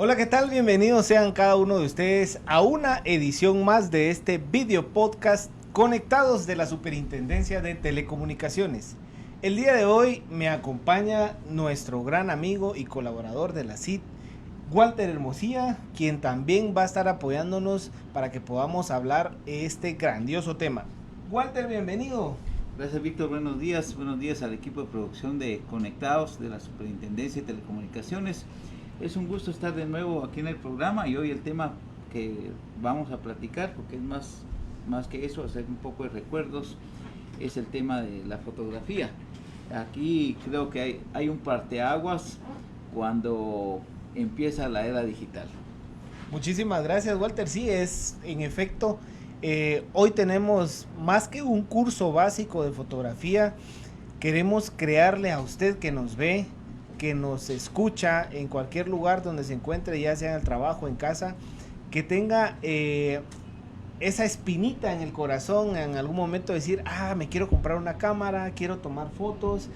Hola, ¿qué tal? Bienvenidos sean cada uno de ustedes a una edición más de este video podcast Conectados de la Superintendencia de Telecomunicaciones. El día de hoy me acompaña nuestro gran amigo y colaborador de la CIT, Walter Hermosilla, quien también va a estar apoyándonos para que podamos hablar este grandioso tema. Walter, bienvenido. Gracias, Víctor. Buenos días al equipo de producción de Conectados de la Superintendencia de Telecomunicaciones. Es un gusto estar de nuevo aquí en el programa y hoy el tema que vamos a platicar, porque es más que eso, hacer un poco de recuerdos, es el tema de la fotografía. Aquí creo que hay un parteaguas cuando empieza la era digital. Muchísimas gracias, Walter. Sí, es en efecto, hoy tenemos más que un curso básico de fotografía. Queremos crearle a usted que nos ve, que nos escucha en cualquier lugar donde se encuentre, ya sea en el trabajo, en casa, que tenga esa espinita en el corazón en algún momento, decir, me quiero comprar una cámara, quiero tomar fotos,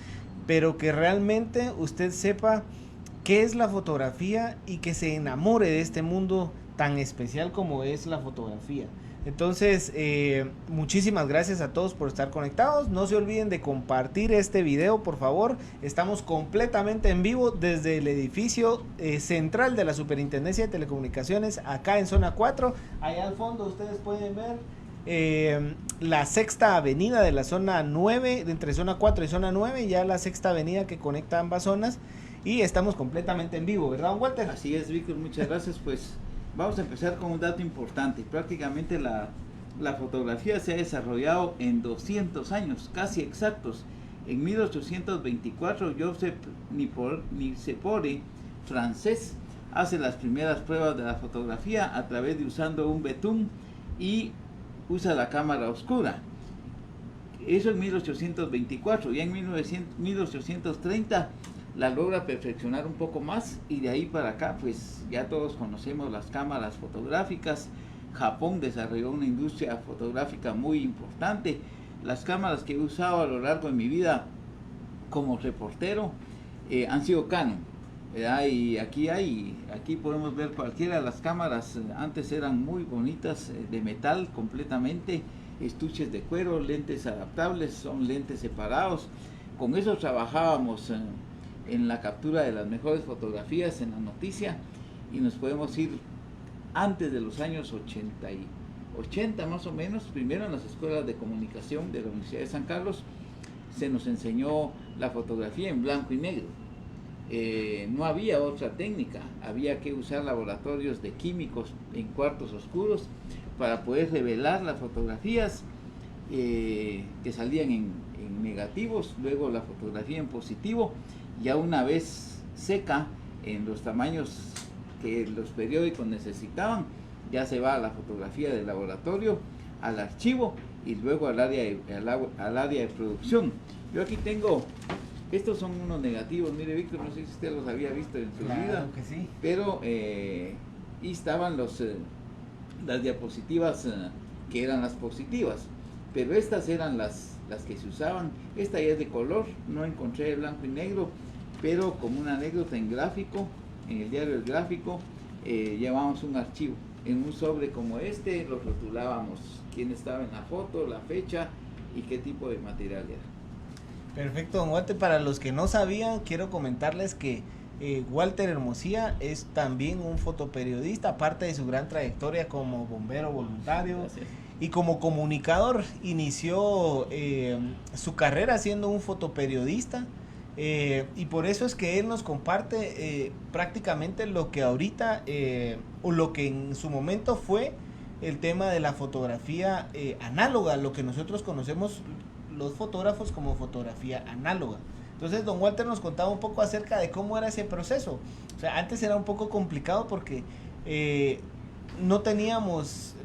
pero que realmente usted sepa qué es la fotografía y que se enamore de este mundo tan especial como es la fotografía. Entonces, muchísimas gracias a todos por estar conectados. No se olviden de compartir este video, por favor. Estamos completamente en vivo desde el edificio central de la Superintendencia de Telecomunicaciones, acá en zona 4. Allá al fondo ustedes pueden ver la sexta avenida de la zona 9, entre zona 4 y zona 9, ya la sexta avenida que conecta ambas zonas. Y estamos completamente en vivo, ¿verdad, Walter? Así es, Víctor, muchas gracias. Pues vamos a empezar con un dato importante. Prácticamente la fotografía se ha desarrollado en 200 años, casi exactos. En 1824, Joseph Nicepore, francés, hace las primeras pruebas de la fotografía a través de usando un betún y usa la cámara oscura. Eso en 1824. Ya en 1830 la logra perfeccionar un poco más y de ahí para acá pues ya todos conocemos las cámaras fotográficas. Japón desarrolló una industria fotográfica muy importante. Las cámaras que he usado a lo largo de mi vida como reportero han sido Canon, ¿verdad? Y aquí podemos ver cualquiera de las cámaras. Antes eran muy bonitas, de metal completamente, estuches de cuero, lentes adaptables, son lentes separados. Con eso trabajábamos en la captura de las mejores fotografías en la noticia, y nos podemos ir antes de los años 80 más o menos. Primero en las escuelas de comunicación de la Universidad de San Carlos se nos enseñó la fotografía en blanco y negro. No había otra técnica, había que usar laboratorios de químicos en cuartos oscuros para poder revelar las fotografías que salían en negativos, luego la fotografía en positivo. Ya una vez seca en los tamaños que los periódicos necesitaban, ya se va a la fotografía del laboratorio, al archivo y luego al área de producción. Yo aquí tengo, estos son unos negativos, mire, Víctor, no sé si usted los había visto en su vida, que sí. pero y estaban las diapositivas que eran las positivas, pero estas eran las que se usaban. Esta ya es de color, no encontré de blanco y negro, pero como una anécdota en gráfico, en el diario El Gráfico, llevábamos un archivo en un sobre como este, lo rotulábamos quién estaba en la foto, la fecha y qué tipo de material era. Perfecto, don Walter. Para los que no sabían, quiero comentarles que Walter Hermosilla es también un fotoperiodista, aparte de su gran trayectoria como bombero voluntario. Gracias. Y como comunicador. Inició su carrera siendo un fotoperiodista, y por eso es que él nos comparte prácticamente lo que ahorita o lo que en su momento fue el tema de la fotografía análoga, lo que nosotros conocemos los fotógrafos como fotografía análoga. Entonces don Walter nos contaba un poco acerca de cómo era ese proceso. O sea, antes era un poco complicado porque no teníamos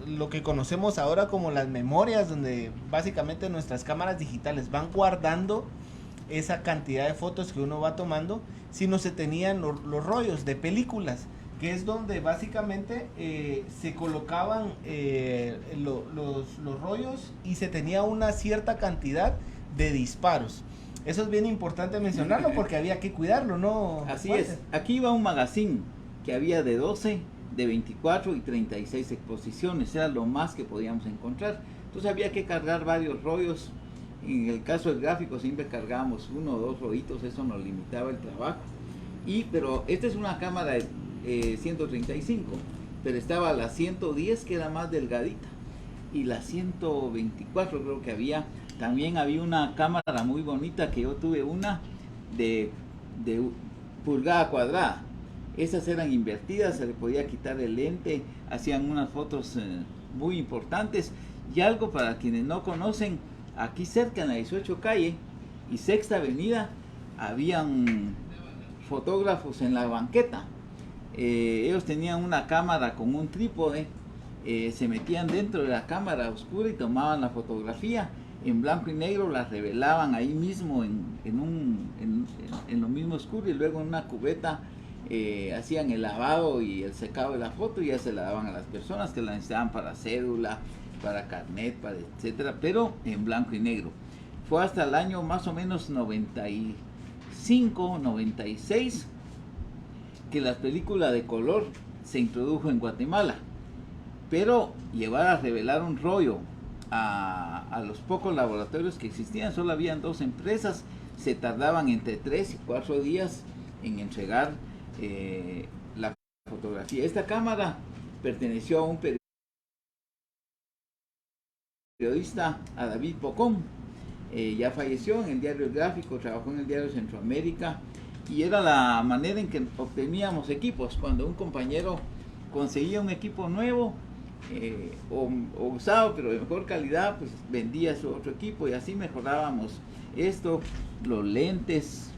lo que conocemos ahora como las memorias, donde básicamente nuestras cámaras digitales van guardando esa cantidad de fotos que uno va tomando, sino se tenían los rollos de películas, que es donde básicamente se colocaban los rollos y se tenía una cierta cantidad de disparos. Eso es bien importante mencionarlo porque había que cuidarlo, ¿no? Así es. Aquí va un magazine que había de 12, de 24 y 36 exposiciones, era lo más que podíamos encontrar. Entonces había que cargar varios rollos. En el caso del gráfico siempre cargábamos 1 o 2 rollitos, eso nos limitaba el trabajo. Pero esta es una cámara 135, pero estaba la 110 que era más delgadita, y la 124 creo que había. También había una cámara muy bonita que yo tuve, una de pulgada cuadrada. Esas eran invertidas, se le podía quitar el lente, hacían unas fotos muy importantes. Y algo para quienes no conocen, aquí cerca en la 18 calle y Sexta Avenida habían fotógrafos en la banqueta. Ellos tenían una cámara con un trípode, se metían dentro de la cámara oscura y tomaban la fotografía en blanco y negro, la revelaban ahí mismo en lo mismo oscuro, y luego en una cubeta hacían el lavado y el secado de la foto y ya se la daban a las personas que la necesitaban para cédula, para carnet, para etcétera, pero en blanco y negro. Fue hasta el año más o menos 95, 96 que la película de color se introdujo en Guatemala, pero llevar a revelar un rollo a los pocos laboratorios que existían, solo habían 2 empresas, se tardaban entre 3 y 4 días en entregar la fotografía. Esta cámara perteneció a un periodista, a David Pocón, ya falleció. En el diario El Gráfico, trabajó en el diario Centroamérica, y era la manera en que obteníamos equipos. Cuando un compañero conseguía un equipo nuevo o usado pero de mejor calidad, pues vendía su otro equipo y así mejorábamos esto. Los lentes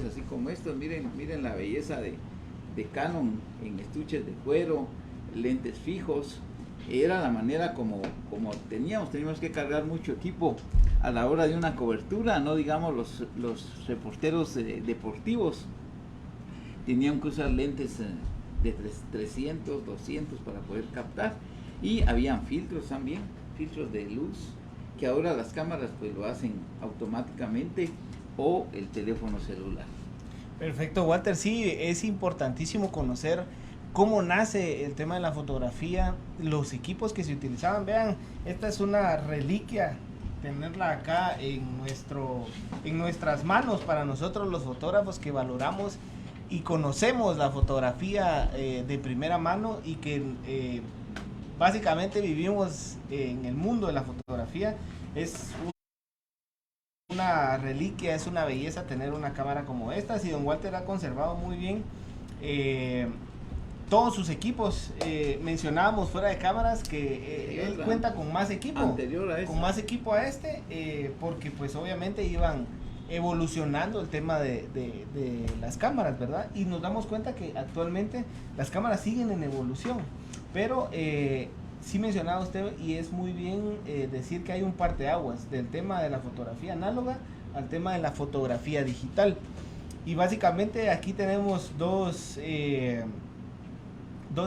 así como estos, miren la belleza de Canon en estuches de cuero, lentes fijos. Era la manera como teníamos que cargar mucho equipo a la hora de una cobertura, no digamos los reporteros deportivos tenían que usar lentes de 300, 200 para poder captar, y habían filtros también, filtros de luz, que ahora las cámaras pues lo hacen automáticamente, o el teléfono celular. Perfecto, Walter. Sí, es importantísimo conocer cómo nace el tema de la fotografía, los equipos que se utilizaban. Vean, esta es una reliquia, tenerla acá en nuestras manos, para nosotros los fotógrafos que valoramos y conocemos la fotografía de primera mano, y que básicamente vivimos en el mundo de la fotografía. Es una reliquia, es una belleza tener una cámara como esta. Y don Walter ha conservado muy bien todos sus equipos. Mencionábamos fuera de cámaras que él cuenta con más equipo, anterior a con más equipo a porque pues obviamente iban evolucionando el tema de las cámaras, ¿verdad? Y nos damos cuenta que actualmente las cámaras siguen en evolución, pero sí mencionaba usted, y es muy bien decir que hay un parteaguas del tema de la fotografía análoga al tema de la fotografía digital. Y básicamente aquí tenemos dos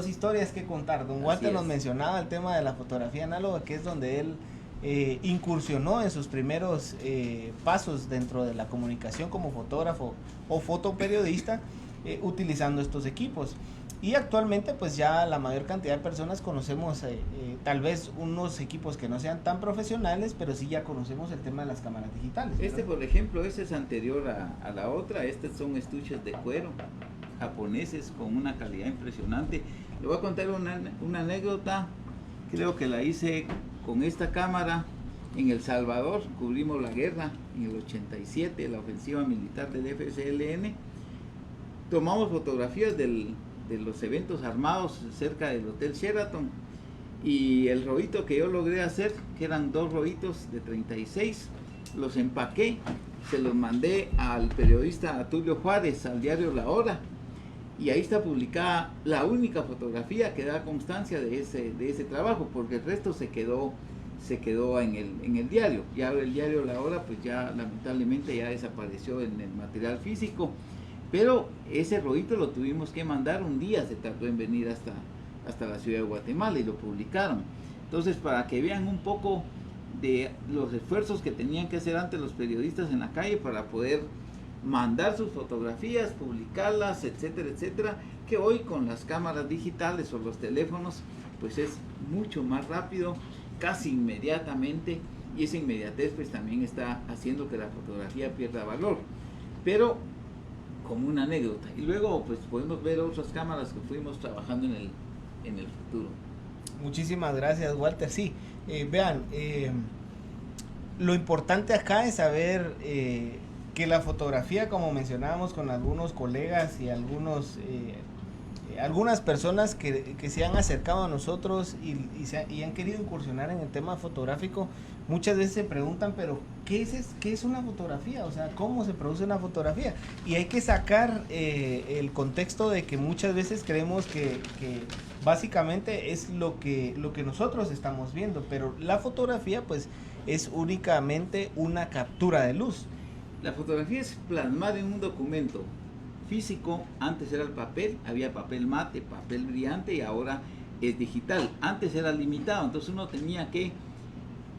historias que contar. Don Walter nos mencionaba el tema de la fotografía análoga, que es donde él incursionó en sus primeros pasos dentro de la comunicación como fotógrafo o fotoperiodista, utilizando estos equipos. Y actualmente pues ya la mayor cantidad de personas conocemos tal vez unos equipos que no sean tan profesionales, pero sí ya conocemos el tema de las cámaras digitales, ¿verdad? Por ejemplo, este es anterior a la otra. Estos son estuches de cuero japoneses con una calidad impresionante. Le voy a contar una anécdota. Creo que la hice con esta cámara en El Salvador. Cubrimos la guerra en el 87, la ofensiva militar del FSLN. Tomamos fotografías de los eventos armados cerca del Hotel Sheraton, y el rollito que yo logré hacer, que eran 2 rollitos de 36, los empaqué, se los mandé al periodista Tulio Juárez, al diario La Hora, y ahí está publicada la única fotografía que da constancia de ese trabajo, porque el resto se quedó en el diario. Ya el diario La Hora pues ya lamentablemente ya desapareció en el material físico, pero ese rollito lo tuvimos que mandar, un día se tardó en venir hasta la ciudad de Guatemala, y lo publicaron. Entonces, para que vean un poco de los esfuerzos que tenían que hacer antes los periodistas en la calle para poder mandar sus fotografías, publicarlas, etcétera, etcétera, que hoy con las cámaras digitales o los teléfonos, pues es mucho más rápido, casi inmediatamente, y esa inmediatez pues también está haciendo que la fotografía pierda valor. Pero como una anécdota, y luego pues podemos ver otras cámaras que fuimos trabajando en el futuro. Muchísimas gracias, Walter. Sí, vean, lo importante acá es saber que la fotografía, como mencionábamos con algunos colegas y algunas personas que se han acercado a nosotros y han querido incursionar en el tema fotográfico, muchas veces se preguntan, pero ¿qué es una fotografía? O sea, ¿cómo se produce una fotografía? Y hay que sacar el contexto de que muchas veces creemos que básicamente es lo que nosotros estamos viendo, pero la fotografía pues es únicamente una captura de luz. La fotografía es plasmar en un documento físico. Antes era el papel, había papel mate, papel brillante, y ahora es digital. Antes era limitado, entonces uno tenía que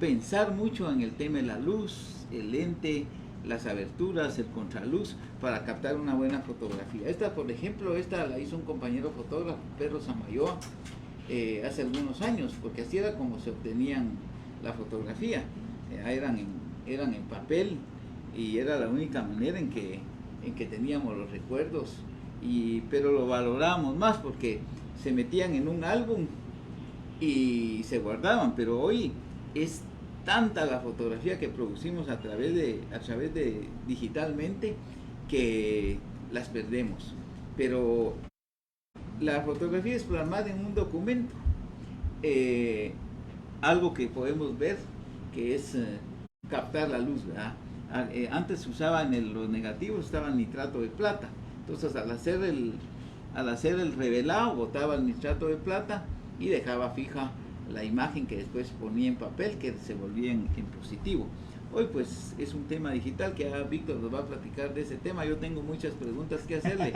pensar mucho en el tema de la luz, el lente, las aberturas, el contraluz, para captar una buena fotografía. Esta, por ejemplo, la hizo un compañero fotógrafo, Pedro Samayoa, hace algunos años, porque así era como se obtenían la fotografía. Eran en papel, y era la única manera en que teníamos los recuerdos, pero lo valorábamos más porque se metían en un álbum y se guardaban. Pero hoy es tanta la fotografía que producimos a través de digitalmente, que las perdemos. Pero la fotografía es plasmada en un documento, algo que podemos ver, que es captar la luz, ¿verdad? Antes se usaba los negativos, estaba el nitrato de plata. Entonces al hacer el revelado, botaba el nitrato de plata y dejaba fija la imagen, que después ponía en papel, que se volvía en positivo. Hoy pues es un tema digital que Víctor nos va a platicar de ese tema. Yo tengo muchas preguntas que hacerle.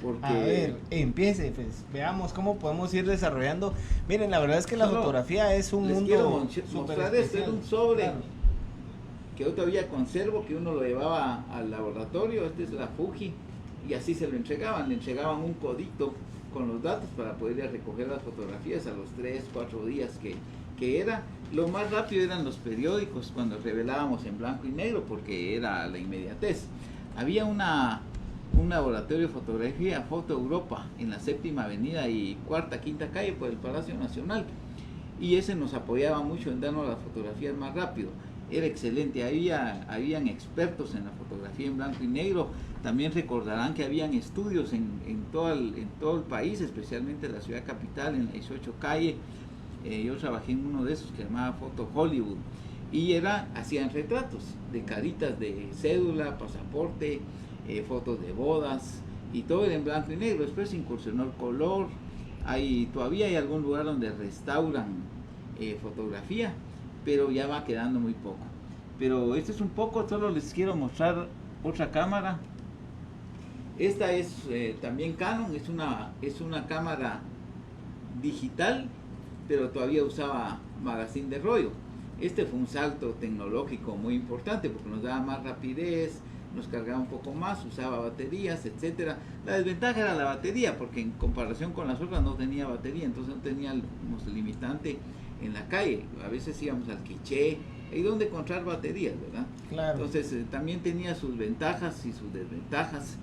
Porque... A ver, empiece, pues veamos cómo podemos ir desarrollando. Miren, la verdad es que la fotografía es un mundo. Quiero mostrar esto, es un sobre, claro, que yo todavía conservo, que uno lo llevaba al laboratorio. Este es la Fuji, y así se lo entregaban. Le entregaban un codito con los datos para poder recoger las fotografías a los 3-4 días que era. Lo más rápido eran los periódicos, cuando revelábamos en blanco y negro, porque era la inmediatez. Había un laboratorio de fotografía, Foto Europa, en la 7ª Avenida y 4ª, 5ª calle por el Palacio Nacional, y ese nos apoyaba mucho en darnos las fotografías más rápido. Era excelente. Habían expertos en la fotografía en blanco y negro. También recordarán que habían estudios en todo el país, especialmente en la ciudad capital, en la 18 calle. Yo trabajé en uno de esos que se llamaba Foto Hollywood, y hacían retratos de caritas de cédula, pasaporte, fotos de bodas, y todo era en blanco y negro. Después incursionó el color. Todavía hay algún lugar donde restauran fotografía, pero ya va quedando muy poco. Pero este es un poco, solo les quiero mostrar otra cámara. Esta es también Canon, es una cámara digital, pero todavía usaba magazine de rollo. Este fue un salto tecnológico muy importante, porque nos daba más rapidez, nos cargaba un poco más, usaba baterías, etcétera. La desventaja era la batería, porque en comparación con las otras no tenía batería, entonces no teníamos limitante en la calle. A veces íbamos al quiché, ahí donde encontrar baterías, ¿verdad? Claro. Entonces también tenía sus ventajas y sus desventajas,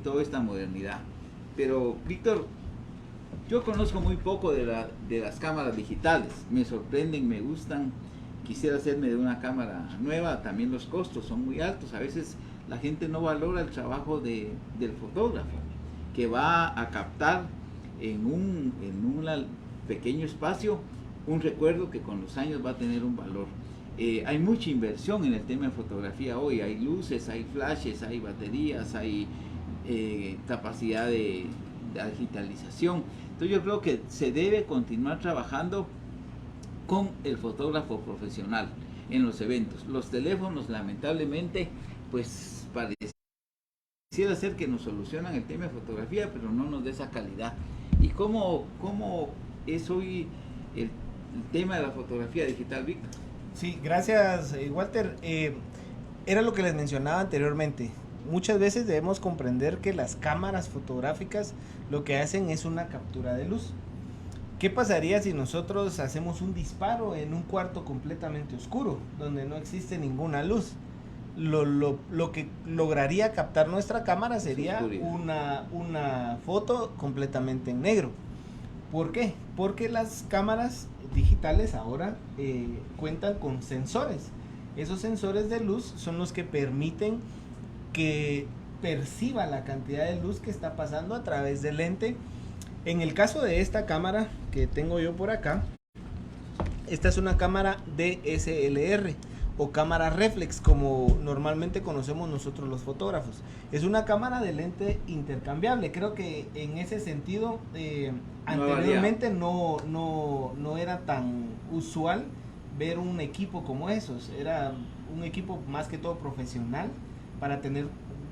toda esta modernidad. Pero Víctor, yo conozco muy poco de las cámaras digitales. Me sorprenden, me gustan. Quisiera hacerme de una cámara nueva. También los costos son muy altos. A veces la gente no valora el trabajo del fotógrafo, que va a captar en un pequeño espacio un recuerdo que con los años va a tener un valor. Hay mucha inversión en el tema de fotografía hoy. Hay luces, hay flashes, hay baterías, hay capacidad de digitalización. Entonces yo creo que se debe continuar trabajando con el fotógrafo profesional en los eventos. Los teléfonos, lamentablemente, pues pareciera ser que nos solucionan el tema de fotografía, pero no nos da esa calidad. ¿Y cómo es hoy el tema de la fotografía digital, Víctor? Sí, gracias, Walter. Era lo que les mencionaba anteriormente. muchas veces debemos comprender que las cámaras fotográficas lo que hacen es una captura de luz. ¿Qué pasaría si nosotros hacemos un disparo en un cuarto completamente oscuro, donde no existe ninguna luz? Lo que lograría captar nuestra cámara sería una foto completamente en negro. ¿Por qué? Porque las cámaras digitales ahora cuentan con sensores. Esos sensores de luz son los que permiten que perciba la cantidad de luz que está pasando a través del lente. En el caso de esta cámara que tengo yo por acá, esta es una cámara DSLR o cámara reflex, como normalmente conocemos nosotros los fotógrafos. Es una cámara de lente intercambiable. Creo que en ese sentido anteriormente no era tan usual ver un equipo como esos. Era un equipo más que todo profesional para tener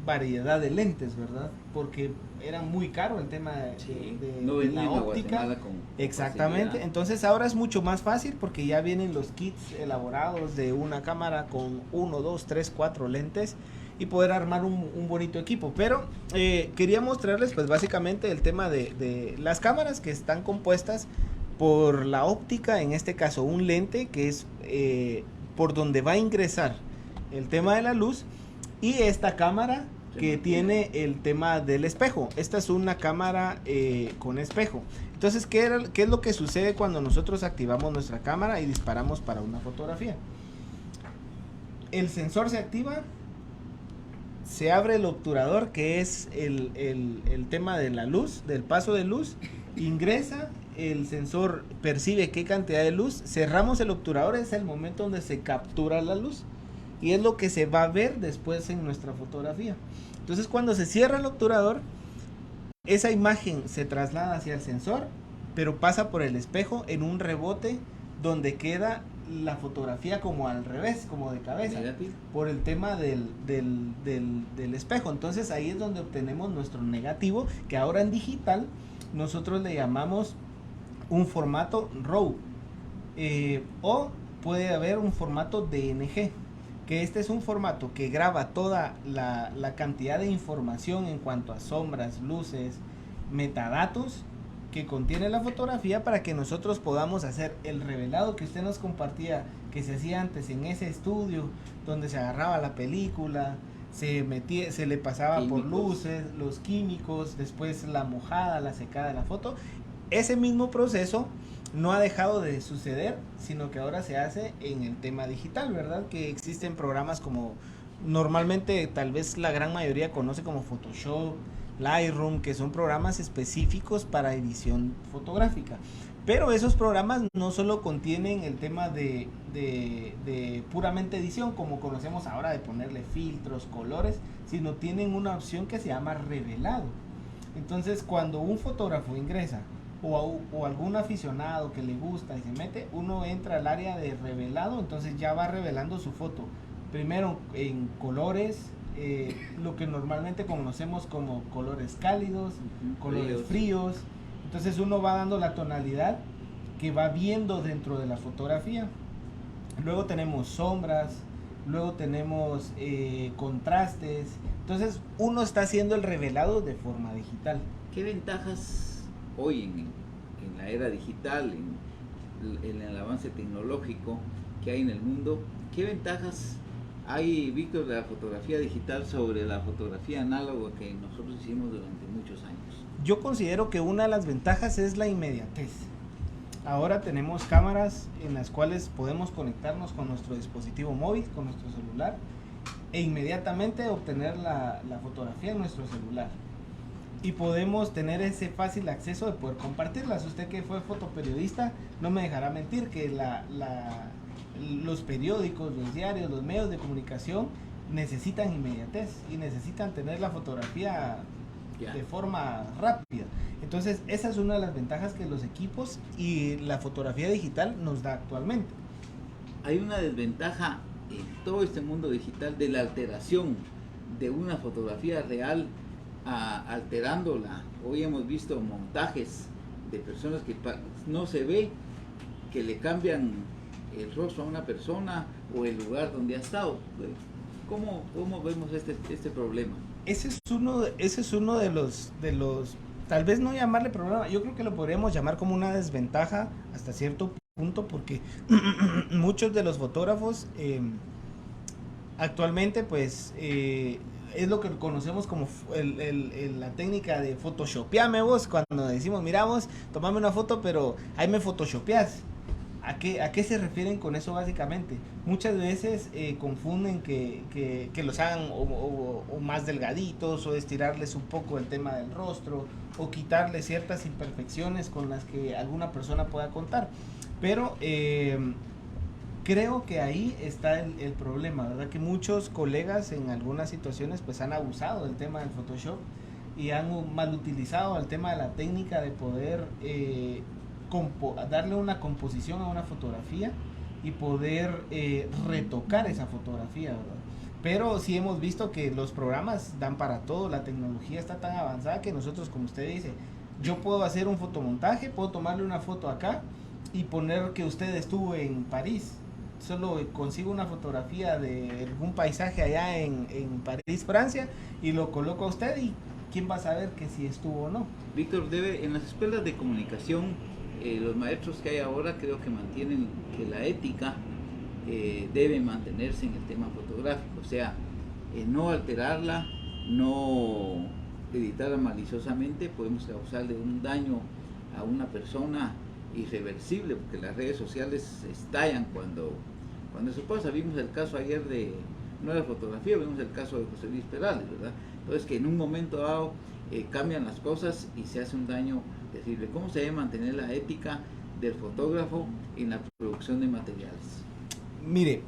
variedad de lentes, ¿verdad? Porque era muy caro el tema de la óptica. Exactamente. Facilidad. Entonces ahora es mucho más fácil porque ya vienen los kits elaborados de una cámara con 1, 2, 3, 4 lentes y poder armar un bonito equipo. Pero quería mostrarles pues básicamente el tema de las cámaras que están compuestas por la óptica, en este caso un lente que es por donde va a ingresar el tema de la luz, y esta cámara que tiene el tema del espejo. Esta es una cámara con espejo. Entonces, ¿qué es lo que sucede cuando nosotros activamos nuestra cámara y disparamos para una fotografía? El sensor se activa, se abre el obturador, que es el tema de la luz, del paso de luz, ingresa, el sensor percibe qué cantidad de luz, cerramos el obturador, es el momento donde se captura la luz. Y es lo que se va a ver después en nuestra fotografía. Entonces cuando se cierra el obturador, esa imagen se traslada hacia el sensor, pero pasa por el espejo en un rebote donde queda la fotografía como al revés, como de cabeza, por el tema del espejo. Entonces ahí es donde obtenemos nuestro negativo, que ahora en digital nosotros le llamamos un formato RAW, o puede haber un formato DNG, que este es un formato que graba toda la cantidad de información en cuanto a sombras, luces, metadatos que contiene la fotografía, para que nosotros podamos hacer el revelado que usted nos compartía, que se hacía antes en ese estudio, donde se agarraba la película, se le pasaba por luces, los químicos, después la mojada, la secada de la foto. Ese mismo proceso no ha dejado de suceder, sino que ahora se hace en el tema digital, ¿verdad? Que existen programas como normalmente tal vez la gran mayoría conoce como Photoshop, Lightroom, que son programas específicos para edición fotográfica. Pero esos programas no solo contienen el tema de puramente edición, como conocemos ahora, de ponerle filtros, colores, sino tienen una opción que se llama revelado. Entonces, cuando un fotógrafo ingresa o algún aficionado que le gusta y se mete, uno entra al área de revelado, entonces ya va revelando su foto. Primero en colores, lo que normalmente conocemos como colores cálidos, colores fríos. Entonces uno va dando la tonalidad que va viendo dentro de la fotografía. Luego tenemos sombras, luego tenemos contrastes. Entonces uno está haciendo el revelado de forma digital. ¿Qué ventajas hoy en la era digital, en el avance tecnológico que hay en el mundo, qué ventajas hay, Víctor, de la fotografía digital sobre la fotografía análoga que nosotros hicimos durante muchos años? Yo considero que una de las ventajas es la inmediatez. Ahora tenemos cámaras en las cuales podemos conectarnos con nuestro dispositivo móvil, con nuestro celular, e inmediatamente obtener la fotografía en nuestro celular. Y podemos tener ese fácil acceso de poder compartirlas. Usted que fue fotoperiodista no me dejará mentir que los periódicos, los diarios, los medios de comunicación necesitan inmediatez y necesitan tener la fotografía de forma rápida. Entonces esa es una de las ventajas que los equipos y la fotografía digital nos da actualmente. Hay una desventaja en todo este mundo digital de la alteración de una fotografía real, alterándola. Hoy hemos visto montajes de personas que no se ve, que le cambian el rostro a una persona o el lugar donde ha estado. ¿Cómo vemos este problema? Ese es uno de los, tal vez no llamarle problema, yo creo que lo podríamos llamar como una desventaja hasta cierto punto, porque muchos de los fotógrafos actualmente pues es lo que conocemos como la técnica de photoshopeame vos, cuando decimos, mira vos, tomame una foto, pero ahí me photoshopeas. ¿A qué se refieren con eso básicamente? Muchas veces confunden que los hagan o más delgaditos, o estirarles un poco el tema del rostro, o quitarles ciertas imperfecciones con las que alguna persona pueda contar. Pero creo que ahí está el problema, ¿verdad? Que muchos colegas en algunas situaciones pues han abusado del tema del Photoshop y han mal utilizado el tema de la técnica de poder darle una composición a una fotografía y poder retocar esa fotografía, ¿verdad? Pero sí hemos visto que los programas dan para todo, la tecnología está tan avanzada que nosotros, como usted dice, yo puedo hacer un fotomontaje, puedo tomarle una foto acá y poner que usted estuvo en París. Solo consigo una fotografía de algún paisaje allá en París, Francia, y lo coloco a usted, y quién va a saber que si estuvo o no. Víctor, en las escuelas de comunicación, los maestros que hay ahora creo que mantienen que la ética debe mantenerse en el tema fotográfico, o sea, no alterarla, no editarla maliciosamente, podemos causarle un daño a una persona irreversible, porque las redes sociales estallan cuando eso pasa. Vimos el caso ayer no era fotografía, vimos el caso de José Luis Perales, ¿verdad? Entonces, que en un momento dado cambian las cosas y se hace un daño terrible. ¿Cómo se debe mantener la ética del fotógrafo en la producción de materiales? Mire,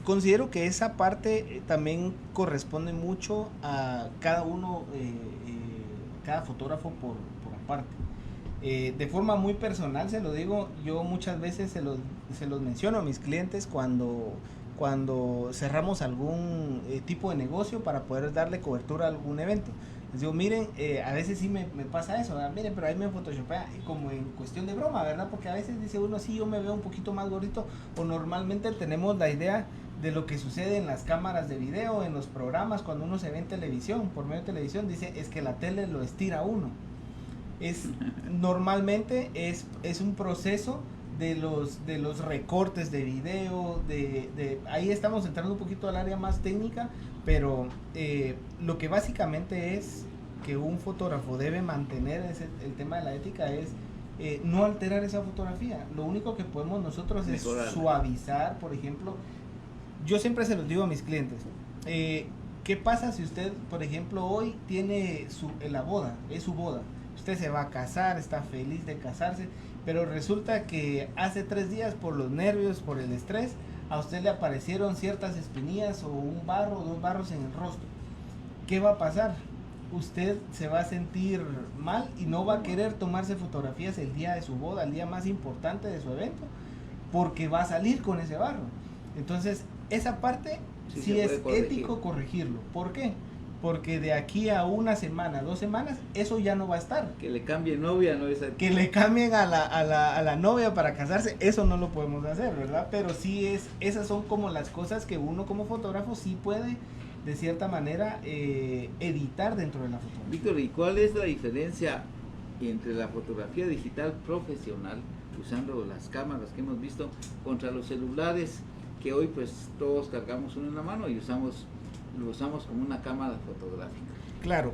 considero que esa parte también corresponde mucho a cada uno, cada fotógrafo por aparte. De forma muy personal se lo digo, yo muchas veces se los menciono a mis clientes cuando cerramos algún tipo de negocio para poder darle cobertura a algún evento. Les digo, miren, a veces sí me pasa eso, ¿verdad? Miren, pero ahí me photoshopea como en cuestión de broma, ¿verdad? Porque a veces dice uno, sí, yo me veo un poquito más gordito, o normalmente tenemos la idea de lo que sucede en las cámaras de video, en los programas, cuando uno se ve en televisión, por medio de televisión, dice, es que la tele lo estira a uno. Normalmente es un proceso de los recortes de video, ahí estamos entrando un poquito al área más técnica, pero lo que básicamente es que un fotógrafo debe mantener el tema de la ética es no alterar esa fotografía. Lo único que podemos nosotros es suavizar, por ejemplo, yo siempre se los digo a mis clientes, ¿qué pasa si usted, por ejemplo, hoy tiene la boda, es su boda? Usted se va a casar, está feliz de casarse, pero resulta que hace 3 días por los nervios, por el estrés, a usted le aparecieron ciertas espinillas o un barro o 2 barros en el rostro. ¿Qué va a pasar? Usted se va a sentir mal y no va a querer tomarse fotografías el día de su boda, el día más importante de su evento, porque va a salir con ese barro. Entonces, esa parte sí es ético corregirlo. ¿Por qué? Porque de aquí a 1 semana, 2 semanas, eso ya no va a estar. Que le cambien novia, no es que le cambien a la novia para casarse, eso no lo podemos hacer, ¿verdad? Pero sí esas son como las cosas que uno como fotógrafo sí puede, de cierta manera, editar dentro de la fotografía. Víctor, ¿y cuál es la diferencia entre la fotografía digital profesional, usando las cámaras que hemos visto, contra los celulares, que hoy pues todos cargamos uno en la mano y lo usamos como una cámara fotográfica? Claro,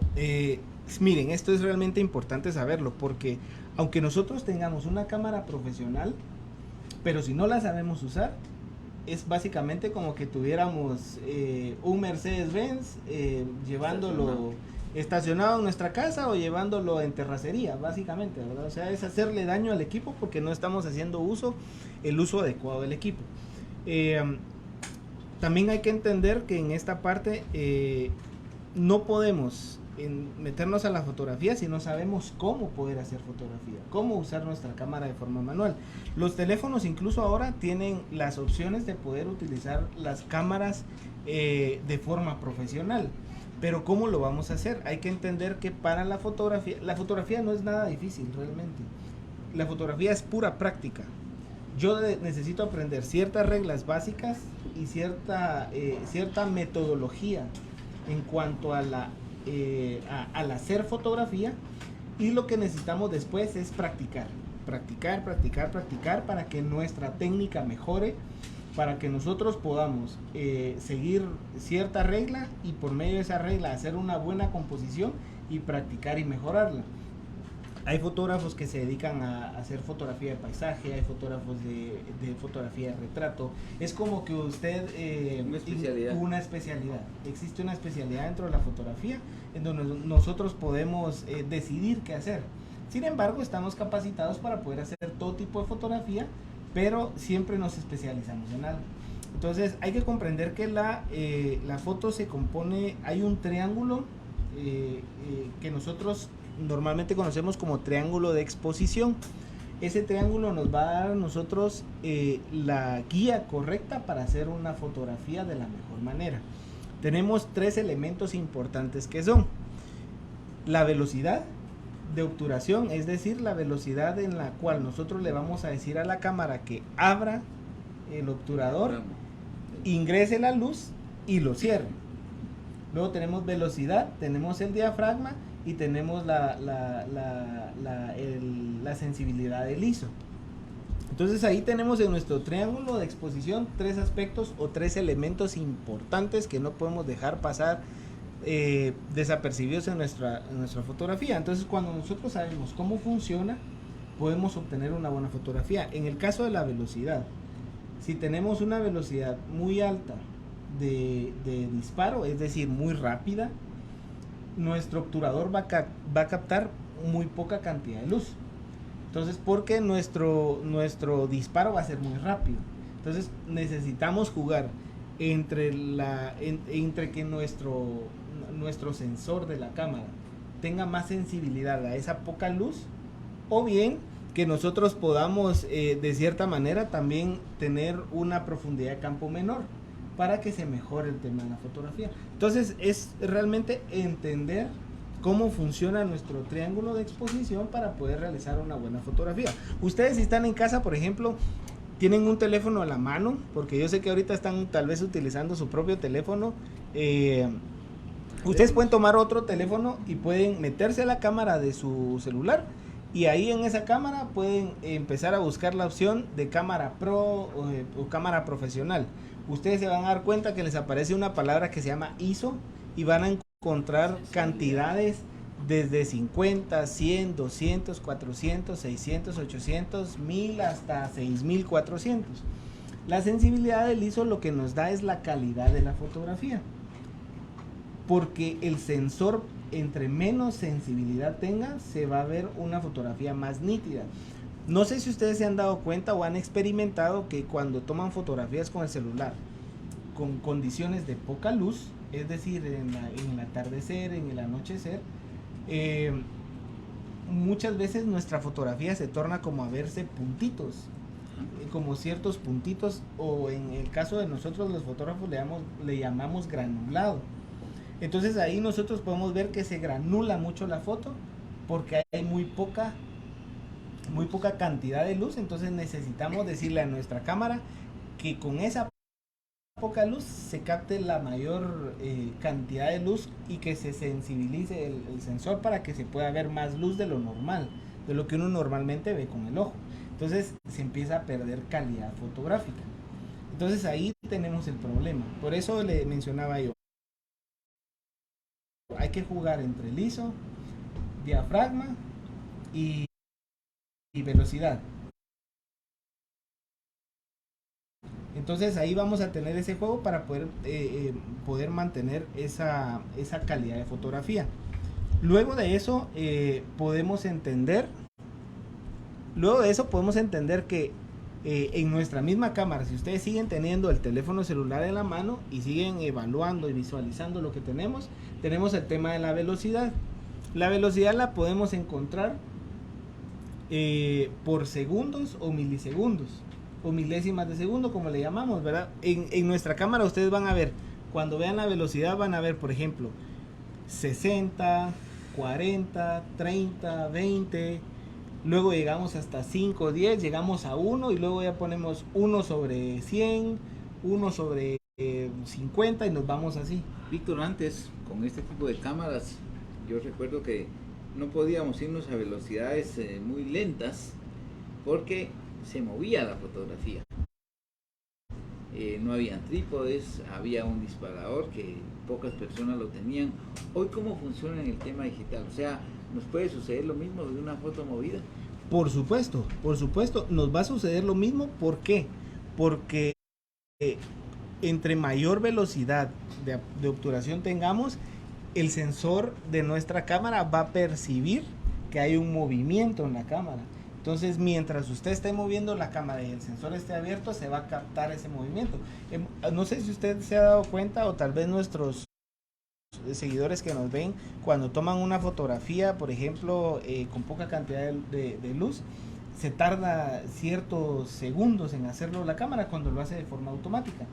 miren, esto es realmente importante saberlo, porque aunque nosotros tengamos una cámara profesional, pero si no la sabemos usar, es básicamente como que tuviéramos un Mercedes-Benz llevándolo estacionado en nuestra casa o llevándolo en terracería, básicamente, ¿verdad? O sea, es hacerle daño al equipo porque no estamos haciendo el uso adecuado del equipo. También hay que entender que en esta parte no podemos meternos a la fotografía si no sabemos cómo poder hacer fotografía, cómo usar nuestra cámara de forma manual. Los teléfonos incluso ahora tienen las opciones de poder utilizar las cámaras de forma profesional, pero ¿cómo lo vamos a hacer? Hay que entender que para la fotografía no es nada difícil realmente. La fotografía es pura práctica. yo necesito aprender ciertas reglas básicas y cierta metodología en cuanto a al hacer fotografía, y lo que necesitamos después es practicar para que nuestra técnica mejore, para que nosotros podamos seguir cierta regla y por medio de esa regla hacer una buena composición y practicar y mejorarla. Hay fotógrafos que se dedican a hacer fotografía de paisaje, hay fotógrafos de fotografía de retrato. Es como que usted... una especialidad. Existe una especialidad dentro de la fotografía en donde nosotros podemos decidir qué hacer. Sin embargo, estamos capacitados para poder hacer todo tipo de fotografía, pero siempre nos especializamos en algo. Entonces hay que comprender que la foto se compone, hay un triángulo que nosotros normalmente conocemos como triángulo de exposición. Ese triángulo nos va a dar a nosotros la guía correcta para hacer una fotografía de la mejor manera. Tenemos tres elementos importantes que son la velocidad de obturación, es decir, la velocidad en la cual nosotros le vamos a decir a la cámara que abra el obturador, ingrese la luz y lo cierre. Luego tenemos velocidad, tenemos el diafragma y tenemos la sensibilidad del ISO. Entonces ahí tenemos en nuestro triángulo de exposición tres aspectos o tres elementos importantes que no podemos dejar pasar desapercibidos en nuestra fotografía. Entonces cuando nosotros sabemos cómo funciona, podemos obtener una buena fotografía. En el caso de la velocidad, si tenemos una velocidad muy alta de disparo, es decir, muy rápida, nuestro obturador va a captar muy poca cantidad de luz. Entonces, porque nuestro disparo va a ser muy rápido. Entonces, necesitamos jugar entre que nuestro sensor de la cámara tenga más sensibilidad a esa poca luz, o bien que nosotros podamos de cierta manera también tener una profundidad de campo menor para que se mejore el tema de la fotografía. Entonces es realmente entender cómo funciona nuestro triángulo de exposición para poder realizar una buena fotografía. Ustedes, si están en casa, por ejemplo, tienen un teléfono a la mano, porque yo sé que ahorita están tal vez utilizando su propio teléfono, ustedes pueden tomar otro teléfono y pueden meterse a la cámara de su celular, y ahí en esa cámara pueden empezar a buscar la opción de cámara pro o cámara profesional. Ustedes se van a dar cuenta que les aparece una palabra que se llama ISO y van a encontrar cantidades desde 50, 100, 200, 400, 600, 800, 1000 hasta 6400. La sensibilidad del ISO lo que nos da es la calidad de la fotografía, porque el sensor, entre menos sensibilidad tenga, se va a ver una fotografía más nítida. No sé si ustedes se han dado cuenta o han experimentado que cuando toman fotografías con el celular con condiciones de poca luz, es decir, en el atardecer, en el anochecer, muchas veces nuestra fotografía se torna como a verse puntitos, como ciertos puntitos, o en el caso de nosotros los fotógrafos le llamamos granulado. Entonces ahí nosotros podemos ver que se granula mucho la foto porque hay muy poca cantidad de luz. Entonces necesitamos decirle a nuestra cámara que con esa poca luz se capte la mayor cantidad de luz y que se sensibilice el sensor para que se pueda ver más luz de lo normal, de lo que uno normalmente ve con el ojo. Entonces se empieza a perder calidad fotográfica. Entonces ahí tenemos el problema. Por eso le mencionaba yo, hay que jugar entre el ISO, diafragma y velocidad. Entonces ahí vamos a tener ese juego para poder mantener esa calidad de fotografía. Luego de eso podemos entender que en nuestra misma cámara, si ustedes siguen teniendo el teléfono celular en la mano y siguen evaluando y visualizando lo que tenemos el tema de la velocidad. La velocidad la podemos encontrar por segundos o milisegundos o milésimas de segundo, como le llamamos, ¿verdad? En nuestra cámara ustedes van a ver, cuando vean la velocidad van a ver, por ejemplo, 60, 40, 30, 20, luego llegamos hasta 5 o 10, llegamos a 1 y luego ya ponemos 1 sobre 100, 1 sobre 50 y nos vamos así. Víctor, antes con este tipo de cámaras, yo recuerdo que no podíamos irnos a velocidades muy lentas porque se movía la fotografía. No habían trípodes, había un disparador que pocas personas lo tenían. Hoy, ¿cómo funciona en el tema digital? O sea, ¿nos puede suceder lo mismo de una foto movida? Por supuesto, nos va a suceder lo mismo. ¿Por qué? Porque entre mayor velocidad de obturación tengamos, el sensor de nuestra cámara va a percibir que hay un movimiento en la cámara. Entonces, mientras usted esté moviendo la cámara y el sensor esté abierto, se va a captar ese movimiento. No sé si usted se ha dado cuenta, o tal vez nuestros seguidores que nos ven, cuando toman una fotografía, por ejemplo, con poca cantidad de luz, se tarda ciertos segundos en hacerlo la cámara cuando lo hace de forma automática.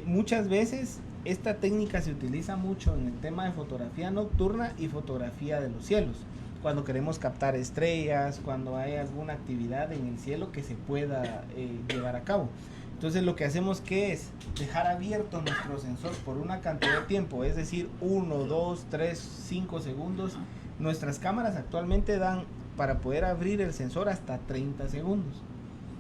Muchas veces esta técnica se utiliza mucho en el tema de fotografía nocturna y fotografía de los cielos, cuando queremos captar estrellas, cuando hay alguna actividad en el cielo que se pueda llevar a cabo. Entonces lo que hacemos que es dejar abierto nuestro sensor por una cantidad de tiempo, es decir, 1, 2, 3, 5 segundos. Nuestras cámaras actualmente dan para poder abrir el sensor hasta 30 segundos.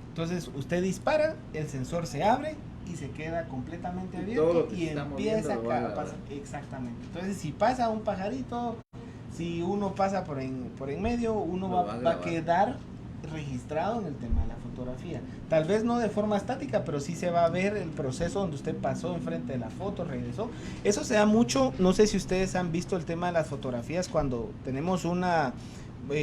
Entonces usted dispara, el sensor se abre y se queda completamente abierto y empieza a pasar. Exactamente. Entonces si pasa un pajarito, si uno pasa por en medio, uno va a quedar registrado en el tema de la fotografía. Tal vez no de forma estática, pero sí se va a ver el proceso donde usted pasó enfrente de la foto, regresó. Eso se da mucho, no sé si ustedes han visto el tema de las fotografías cuando tenemos una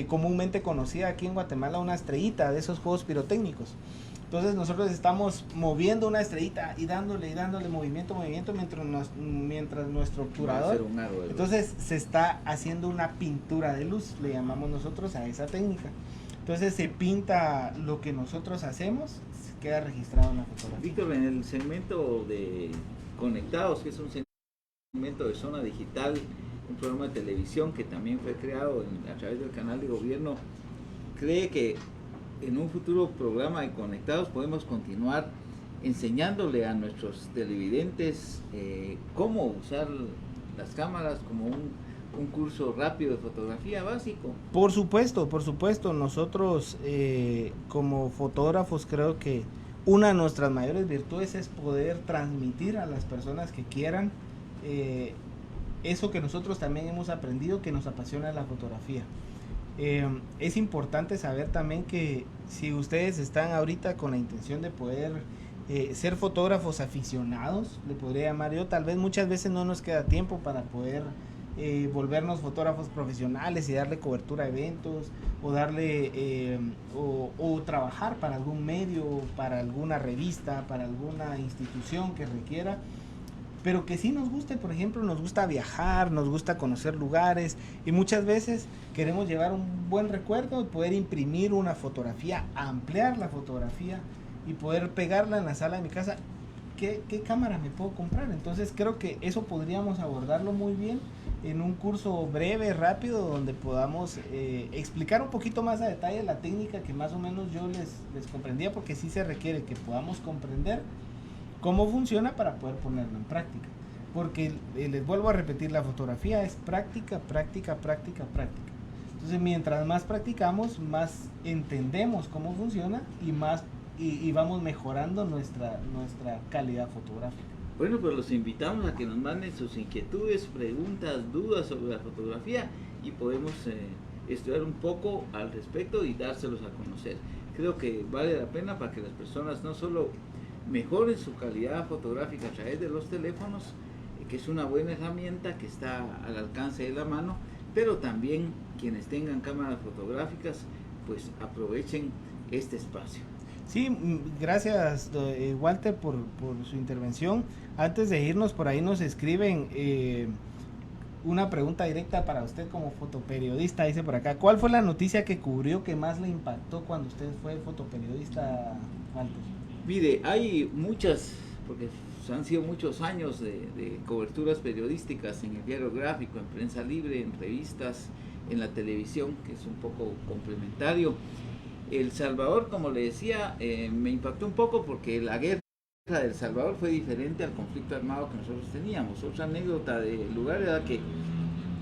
comúnmente conocida aquí en Guatemala, una estrellita de esos juegos pirotécnicos. Entonces nosotros estamos moviendo una estrellita y dándole movimiento mientras nuestro obturador, entonces se está haciendo una pintura de luz, le llamamos nosotros a esa técnica. Entonces se pinta lo que nosotros hacemos, queda registrado en la fotografía. Víctor, en el segmento de Conectados, que es un segmento de Zona Digital, un programa de televisión que también fue creado a través del canal de gobierno, ¿cree que en un futuro programa de Conectados podemos continuar enseñándole a nuestros televidentes cómo usar las cámaras como un curso rápido de fotografía básico? Por supuesto, nosotros como fotógrafos creo que una de nuestras mayores virtudes es poder transmitir a las personas que quieran eso que nosotros también hemos aprendido, que nos apasiona la fotografía. Es importante saber también que si ustedes están ahorita con la intención de poder ser fotógrafos aficionados, le podría llamar yo, tal vez muchas veces no nos queda tiempo para poder volvernos fotógrafos profesionales y darle cobertura a eventos o darle o trabajar para algún medio, para alguna revista, para alguna institución que requiera, pero que sí nos guste. Por ejemplo, nos gusta viajar, nos gusta conocer lugares y muchas veces queremos llevar un buen recuerdo y poder imprimir una fotografía, ampliar la fotografía y poder pegarla en la sala de mi casa. ¿Qué cámara me puedo comprar? Entonces creo que eso podríamos abordarlo muy bien en un curso breve, rápido, donde podamos explicar un poquito más a detalle la técnica que más o menos yo les comprendía, porque sí se requiere que podamos comprender cómo funciona para poder ponerlo en práctica. Porque les vuelvo a repetir, la fotografía es práctica. Entonces mientras más practicamos, más entendemos cómo funciona y vamos mejorando nuestra calidad fotográfica. Bueno, pues los invitamos a que nos manden sus inquietudes, preguntas, dudas sobre la fotografía y podemos estudiar un poco al respecto y dárselos a conocer. Creo que vale la pena para que las personas no solo mejoren su calidad fotográfica a través de los teléfonos, que es una buena herramienta que está al alcance de la mano, pero también quienes tengan cámaras fotográficas pues aprovechen este espacio. Sí, gracias Walter por su intervención. Antes de irnos, por ahí nos escriben una pregunta directa para usted como fotoperiodista. Dice por acá, ¿cuál fue la noticia que cubrió que más le impactó cuando usted fue fotoperiodista, Walter? Mire, hay muchas, porque han sido muchos años de coberturas periodísticas en el diario gráfico, en prensa libre, en revistas, en la televisión, que es un poco complementario. El Salvador, como le decía, me impactó un poco porque la guerra de El Salvador fue diferente al conflicto armado que nosotros teníamos. Otra anécdota del lugar era que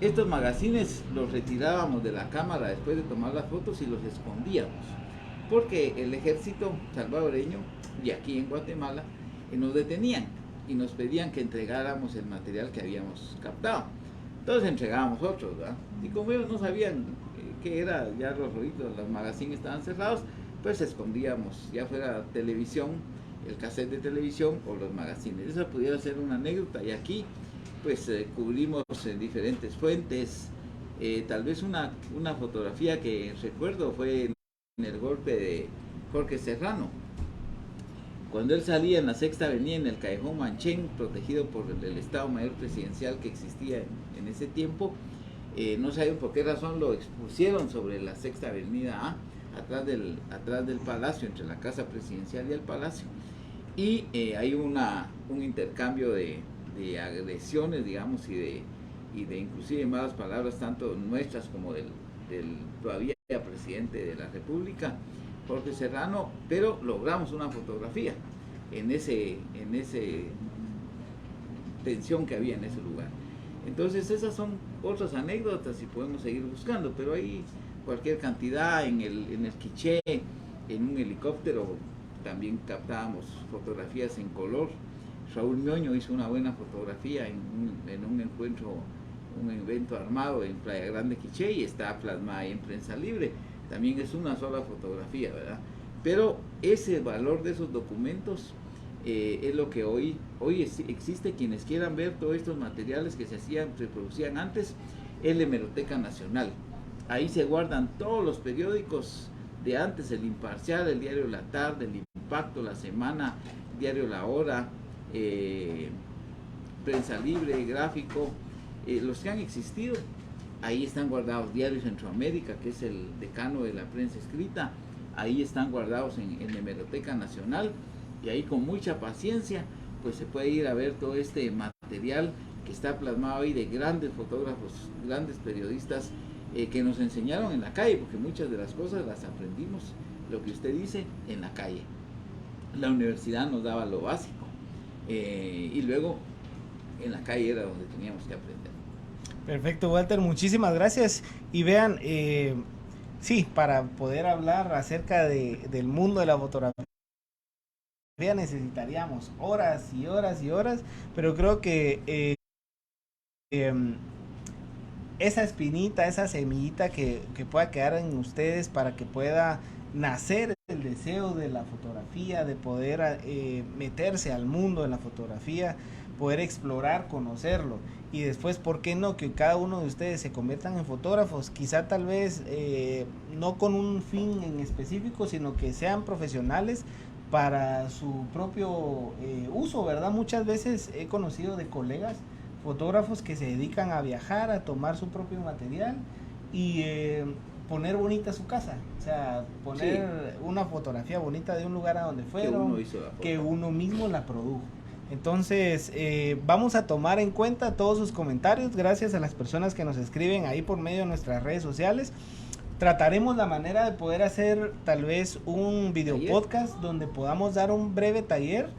estos magazines los retirábamos de la cámara después de tomar las fotos y los escondíamos, porque el ejército salvadoreño y aquí en Guatemala nos detenían y nos pedían que entregáramos el material que habíamos captado. Entonces entregábamos otros, ¿verdad? Y como ellos no sabían qué era, ya los rolitos, los magazines estaban cerrados, pues escondíamos, ya fuera televisión, el cassette de televisión o los magazines. Esa pudiera ser una anécdota, y aquí pues cubrimos diferentes fuentes. Tal vez una fotografía que recuerdo fue en el golpe de Jorge Serrano, cuando él salía en la Sexta Avenida, en el Callejón Manchén, protegido por el Estado Mayor Presidencial que existía en ese tiempo. No saben por qué razón lo expusieron sobre la Sexta Avenida A, atrás del palacio, entre la Casa Presidencial y el palacio, y hay un intercambio de agresiones, digamos, y de inclusive malas palabras, tanto nuestras como del todavía presidente de la República, Jorge Serrano, pero logramos una fotografía en ese tensión que había en ese lugar. Entonces esas son otras anécdotas y podemos seguir buscando, pero hay cualquier cantidad. En el Quiché, en un helicóptero, también captábamos fotografías en color. Raúl Mioño hizo una buena fotografía en un encuentro, un evento armado en Playa Grande, Quiché, y está plasmada ahí en Prensa Libre. También es una sola fotografía, ¿verdad? Pero ese valor de esos documentos es lo que hoy existe. Quienes quieran ver todos estos materiales que se producían antes, es la Hemeroteca Nacional. Ahí se guardan todos los periódicos de antes: el Imparcial, el Diario La Tarde, el Impacto, La Semana, Diario La Hora, Prensa Libre, Gráfico, los que han existido. Ahí están guardados. Diario Centroamérica, que es el decano de la prensa escrita, ahí están guardados en la Hemeroteca Nacional, y ahí con mucha paciencia pues se puede ir a ver todo este material que está plasmado ahí de grandes fotógrafos, grandes periodistas que nos enseñaron en la calle, porque muchas de las cosas las aprendimos, lo que usted dice, en la calle. La universidad nos daba lo básico, y luego en la calle era donde teníamos que aprender. Perfecto, Walter, muchísimas gracias. Y vean, sí, para poder hablar acerca del mundo de la fotografía necesitaríamos horas y horas y horas, pero creo que esa espinita, esa semillita que pueda quedar en ustedes para que pueda nacer el deseo de la fotografía, de poder meterse al mundo de la fotografía, poder explorar, conocerlo, y después, ¿por qué no? Que cada uno de ustedes se conviertan en fotógrafos, quizá tal vez no con un fin en específico, sino que sean profesionales para su propio uso, ¿verdad? Muchas veces he conocido de colegas fotógrafos que se dedican a viajar, a tomar su propio material y poner bonita su casa, o sea, poner una fotografía bonita de un lugar a donde fueron, que uno mismo la produjo. Entonces vamos a tomar en cuenta todos sus comentarios. Gracias a las personas que nos escriben ahí por medio de nuestras redes sociales. Trataremos la manera de poder hacer tal vez un video podcast donde podamos dar un breve taller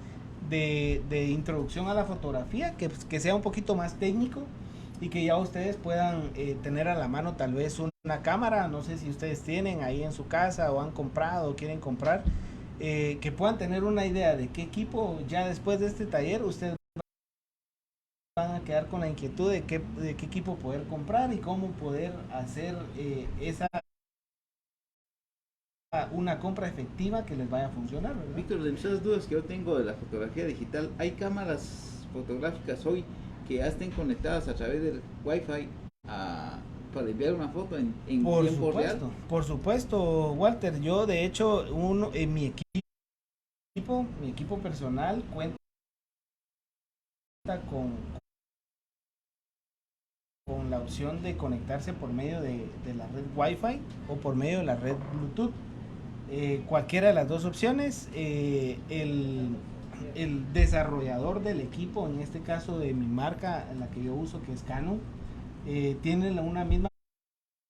de introducción a la fotografía, que sea un poquito más técnico, y que ya ustedes puedan tener a la mano tal vez una cámara. No sé si ustedes tienen ahí en su casa o han comprado o quieren comprar, que puedan tener una idea de qué equipo ya después de este taller ustedes van a quedar con la inquietud de qué equipo poder comprar y cómo poder hacer una compra efectiva que les vaya a funcionar, ¿verdad? Víctor, de muchas dudas que yo tengo de la fotografía digital, ¿hay cámaras fotográficas hoy que ya estén conectadas a través del Wi-Fi para enviar una foto en tiempo real? Por supuesto, Walter. Yo de hecho en mi equipo personal cuenta con la opción de conectarse por medio de la red Wi-Fi o por medio de la red Bluetooth. Cualquiera de las dos opciones. El desarrollador del equipo, en este caso de mi marca, en la que yo uso, que es Canon, tiene una misma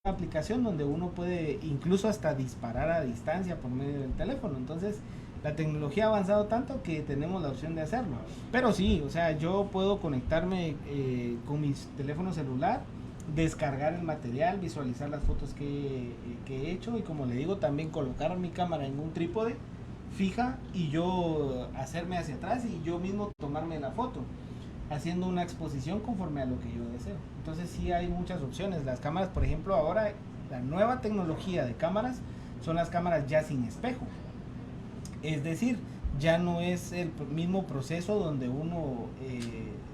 aplicación donde uno puede incluso hasta disparar a distancia por medio del teléfono. Entonces, la tecnología ha avanzado tanto que tenemos la opción de hacerlo. Pero sí, o sea, yo puedo conectarme con mi teléfono celular, descargar el material, visualizar las fotos que he hecho y, como le digo, también colocar mi cámara en un trípode fija y yo hacerme hacia atrás y yo mismo tomarme la foto, haciendo una exposición conforme a lo que yo deseo. Entonces sí hay muchas opciones. Las cámaras, por ejemplo, ahora la nueva tecnología de cámaras son las cámaras ya sin espejo. Es decir, ya no es el mismo proceso donde uno,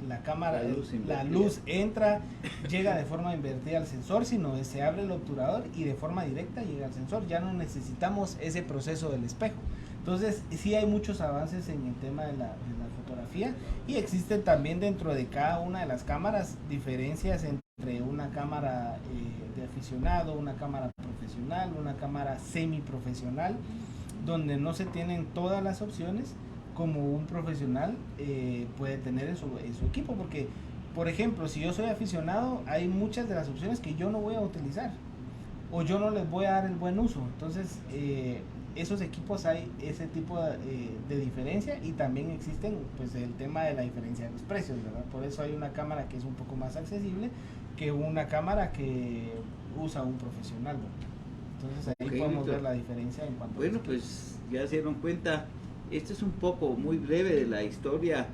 la cámara, la luz entra, llega de forma invertida al sensor, sino se abre el obturador y de forma directa llega al sensor. Ya no necesitamos ese proceso del espejo. Entonces sí hay muchos avances en el tema de la fotografía, y existen también dentro de cada una de las cámaras diferencias entre una cámara de aficionado, una cámara profesional, una cámara semiprofesional, donde no se tienen todas las opciones como un profesional puede tener en su equipo, porque por ejemplo, si yo soy aficionado, hay muchas de las opciones que yo no voy a utilizar o yo no les voy a dar el buen uso. Entonces esos equipos, hay ese tipo de diferencia, y también existen pues el tema de la diferencia de los precios, ¿verdad? Por eso hay una cámara que es un poco más accesible que una cámara que usa un profesional, ¿verdad? Entonces ahí podemos ver la diferencia en cuanto a pues ya se dieron cuenta, esto es un poco muy breve de la historia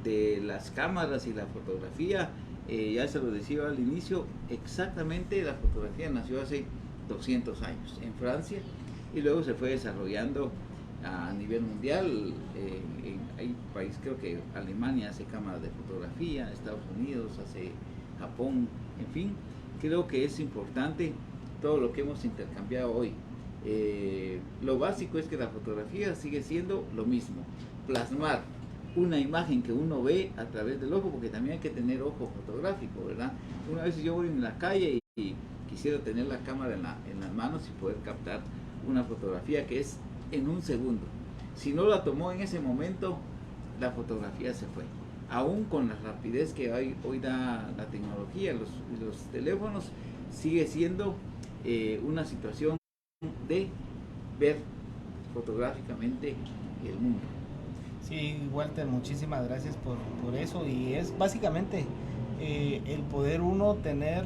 de las cámaras y la fotografía. Ya se lo decía al inicio, exactamente la fotografía nació hace 200 años en Francia y luego se fue desarrollando a nivel mundial. Hay países, creo que Alemania hace cámaras de fotografía, Estados Unidos hace, Japón, en fin, creo que es importante todo lo que hemos intercambiado hoy. Lo básico es que la fotografía sigue siendo lo mismo, plasmar una imagen que uno ve a través del ojo, porque también hay que tener ojo fotográfico, ¿verdad? Una vez yo voy en la calle y quisiera tener la cámara en las manos y poder captar una fotografía que es en un segundo. Si no la tomó en ese momento, la fotografía se fue. Aún con la rapidez que hoy da la tecnología, los teléfonos, sigue siendo una situación de ver fotográficamente el mundo. Sí, Walter, muchísimas gracias por eso, y es básicamente el poder uno tener,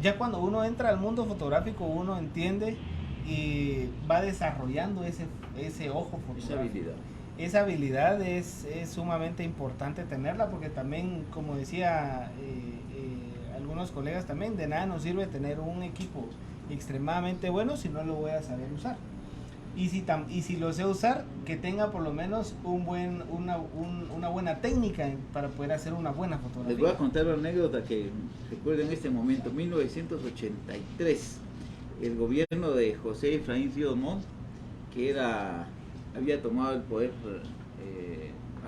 ya cuando uno entra al mundo fotográfico, uno entiende y va desarrollando ese ojo fotográfico. Esa habilidad es sumamente importante tenerla, porque también, como decía algunos colegas también, de nada nos sirve tener un equipo extremadamente bueno si no lo voy a saber usar. Y si lo sé usar, que tenga por lo menos una buena técnica para poder hacer una buena fotografía. Les voy a contar una anécdota que recuerdo en este momento. 1983, el gobierno de José Efraín Ríos Montt, que había tomado el poder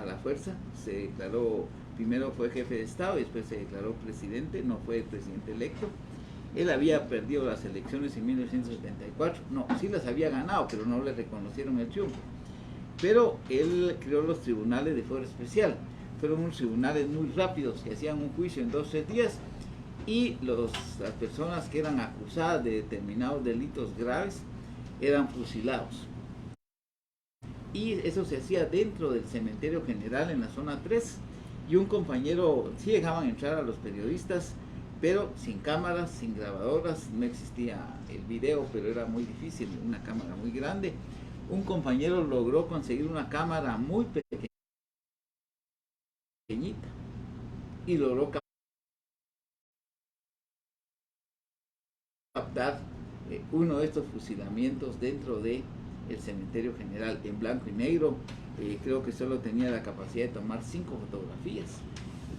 a la fuerza, se declaró, primero fue jefe de Estado y después se declaró presidente, no fue el presidente electo. Él había perdido las elecciones en 1974, no, sí las había ganado, pero no le reconocieron el triunfo. Pero él creó los tribunales de fuero especial. Fueron unos tribunales muy rápidos que hacían un juicio en 2 o 3 días, y las personas que eran acusadas de determinados delitos graves eran fusilados. Y eso se hacía dentro del cementerio general en la zona 3, y un compañero, sí dejaban entrar a los periodistas, pero sin cámaras, sin grabadoras, no existía el video, pero era muy difícil, una cámara muy grande. Un compañero logró conseguir una cámara muy pequeñita y logró captar uno de estos fusilamientos dentro del cementerio general en blanco y negro. Creo que solo tenía la capacidad de tomar 5 fotografías,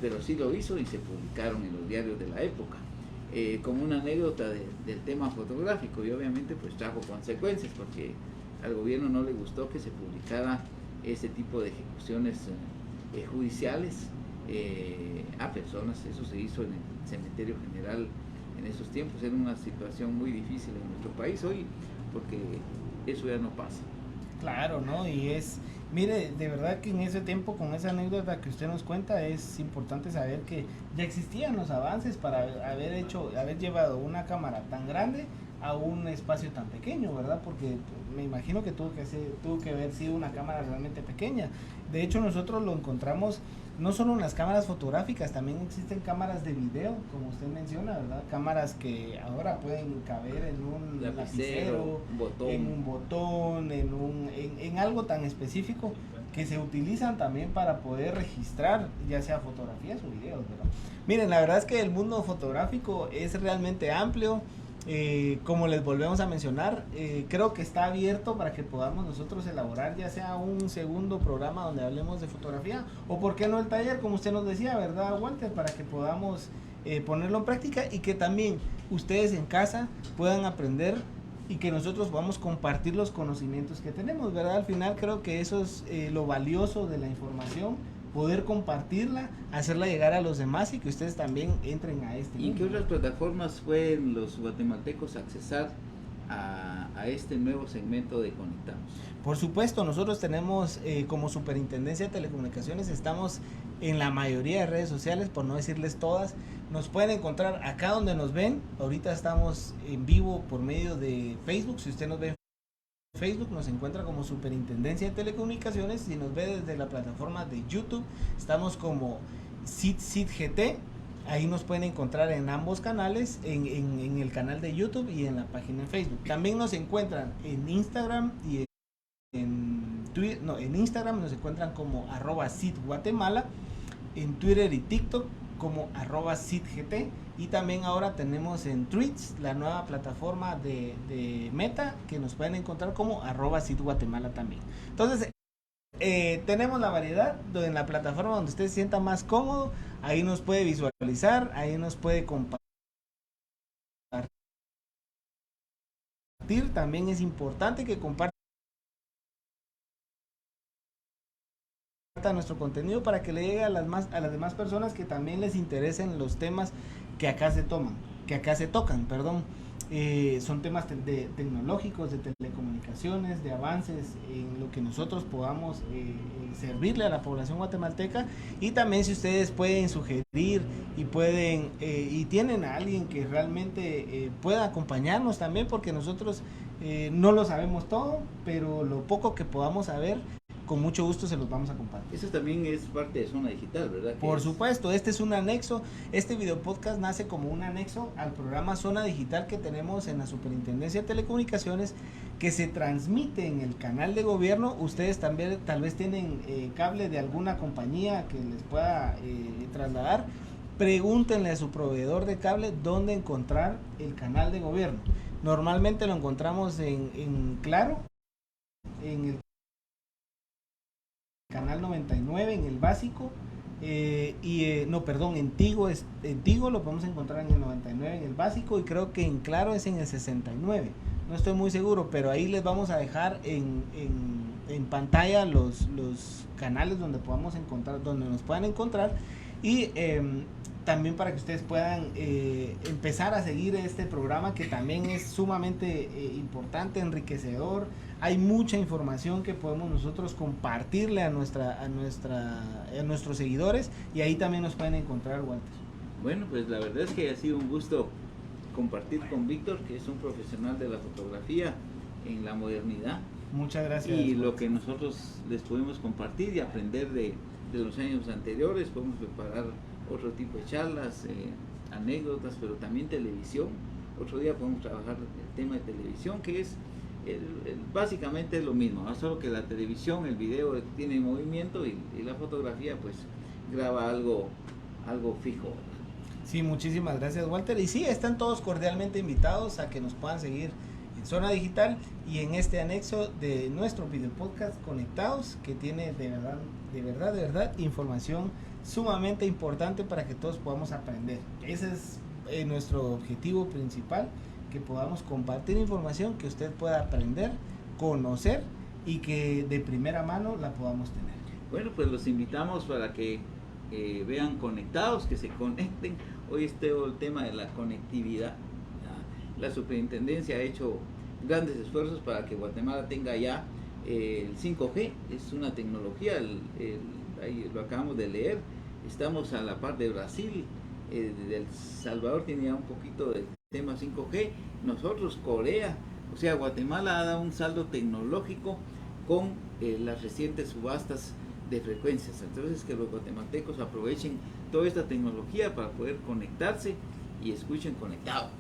pero sí lo hizo y se publicaron en los diarios de la época, como una anécdota del tema fotográfico, y obviamente pues trajo consecuencias, porque al gobierno no le gustó que se publicara ese tipo de ejecuciones judiciales a personas. Eso se hizo en el cementerio general en esos tiempos. Era una situación muy difícil en nuestro país hoy, porque eso ya no pasa. Claro, ¿no? Y Mire, de verdad que en ese tiempo, con esa anécdota que usted nos cuenta, es importante saber que ya existían los avances para haber llevado una cámara tan grande a un espacio tan pequeño, ¿verdad? Porque me imagino que tuvo que haber sido una cámara realmente pequeña. De hecho, nosotros lo encontramos no solo en las cámaras fotográficas, también existen cámaras de video, como usted menciona, ¿verdad? Cámaras que ahora pueden caber en un lapicero, en un botón, en algo tan específico que se utilizan también para poder registrar ya sea fotografías o videos, ¿verdad? Miren, la verdad es que el mundo fotográfico es realmente amplio. Como les volvemos a mencionar, creo que está abierto para que podamos nosotros elaborar ya sea un segundo programa donde hablemos de fotografía, o por qué no el taller, como usted nos decía, ¿verdad, Walter? Para que podamos ponerlo en práctica y que también ustedes en casa puedan aprender y que nosotros podamos compartir los conocimientos que tenemos, ¿verdad? Al final creo que eso es lo valioso de la información, poder compartirla, hacerla llegar a los demás y que ustedes también entren a este ¿Y en mundo. qué otras plataformas pueden los guatemaltecos accesar a este nuevo segmento de Conectados? Por supuesto, nosotros tenemos como Superintendencia de Telecomunicaciones, estamos en la mayoría de redes sociales, por no decirles todas. Nos pueden encontrar acá donde nos ven. Ahorita estamos en vivo por medio de Facebook. Si usted nos ve en Facebook, nos encuentra como Superintendencia de Telecomunicaciones. Si nos ve desde la plataforma de YouTube, estamos como SITGT. Ahí nos pueden encontrar en ambos canales, en el canal de YouTube y en la página de Facebook. También nos encuentran en Instagram y en Twitter, no, en Instagram nos encuentran como @SITGuatemala, en Twitter y TikTok como @SITGT, y también ahora tenemos en Threads, la nueva plataforma de Meta, que nos pueden encontrar como @SITGuatemala también. Entonces, tenemos la variedad en la plataforma donde usted se sienta más cómodo. Ahí nos puede visualizar, ahí nos puede compartir. También es importante que compartan nuestro contenido para que le llegue a las demás personas que también les interesen los temas que acá se tocan, perdón. Son temas tecnológicos, de telecomunicaciones, de avances en lo que nosotros podamos servirle a la población guatemalteca. Y también, si ustedes pueden sugerir y tienen a alguien que realmente pueda acompañarnos también, porque nosotros no lo sabemos todo, pero lo poco que podamos saber, con mucho gusto se los vamos a compartir. Eso también es parte de Zona Digital, ¿verdad? Por supuesto, este es un anexo. Este video podcast nace como un anexo al programa Zona Digital que tenemos en la Superintendencia de Telecomunicaciones, que se transmite en el canal de gobierno. Ustedes también tal vez tienen cable de alguna compañía que les pueda trasladar. Pregúntenle a su proveedor de cable dónde encontrar el canal de gobierno. Normalmente lo encontramos en Claro, en el canal 99, en el básico, en Tigo lo podemos encontrar en el 99 en el básico, y creo que en Claro es en el 69, no estoy muy seguro, pero ahí les vamos a dejar en pantalla los canales donde nos puedan encontrar, y también para que ustedes puedan empezar a seguir este programa, que también es sumamente importante, enriquecedor. Hay mucha información que podemos nosotros compartirle a nuestros seguidores, y ahí también nos pueden encontrar, Walter. Bueno, pues la verdad es que ha sido un gusto compartir con Víctor, que es un profesional de la fotografía en la modernidad. Muchas gracias. Y lo que nosotros les podemos compartir y aprender de los años anteriores, podemos preparar otro tipo de charlas, anécdotas, pero también televisión. Otro día podemos trabajar el tema de televisión, que es básicamente es lo mismo, ¿no? Solo que la televisión, el video tiene movimiento, y la fotografía pues graba algo fijo, ¿verdad? Sí, muchísimas gracias, Walter. Y sí, están todos cordialmente invitados a que nos puedan seguir en Zona Digital y en este anexo de nuestro video podcast Conectados, que tiene de verdad información sumamente importante para que todos podamos aprender. Ese es nuestro objetivo principal, que podamos compartir información que usted pueda aprender, conocer, y que de primera mano la podamos tener. Bueno, pues los invitamos para que vean Conectados, que se conecten. Hoy es todo el tema de la conectividad. La superintendencia ha hecho grandes esfuerzos para que Guatemala tenga ya el 5G es una tecnología, ahí lo acabamos de leer, estamos a la par de Brasil, El Salvador tiene ya un poquito de tema 5G, nosotros Corea, o sea, Guatemala ha dado un saldo tecnológico con las recientes subastas de frecuencias. Entonces, que los guatemaltecos aprovechen toda esta tecnología para poder conectarse y escuchen conectados.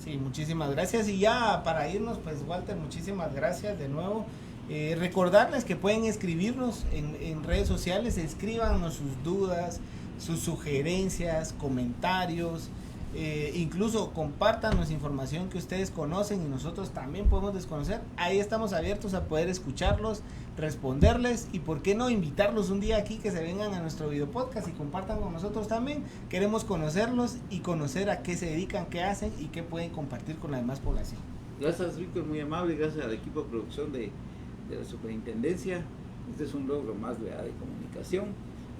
Sí, muchísimas gracias. Y ya para irnos, pues Walter, muchísimas gracias de nuevo. Recordarles que pueden escribirnos en redes sociales, escríbanos sus dudas, sus sugerencias, comentarios, incluso compártanos información que ustedes conocen y nosotros también podemos desconocer. Ahí estamos abiertos a poder escucharlos, responderles y por qué no invitarlos un día aquí que se vengan a nuestro video podcast y compartan con nosotros también. Queremos conocerlos y conocer a qué se dedican, qué hacen y qué pueden compartir con la demás población. Gracias, Víctor, muy amable, gracias al equipo de producción de la superintendencia. Este es un logro más de comunicación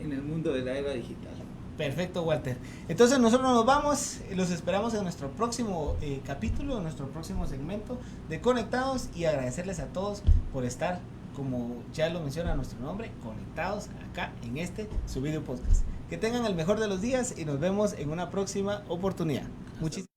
en el mundo de la era digital. Perfecto, Walter. Entonces nosotros nos vamos, los esperamos en nuestro próximo capítulo, en nuestro próximo segmento de Conectados y agradecerles a todos por estar, como ya lo menciona nuestro nombre, conectados acá en su video podcast. Que tengan el mejor de los días y nos vemos en una próxima oportunidad. Muchísimas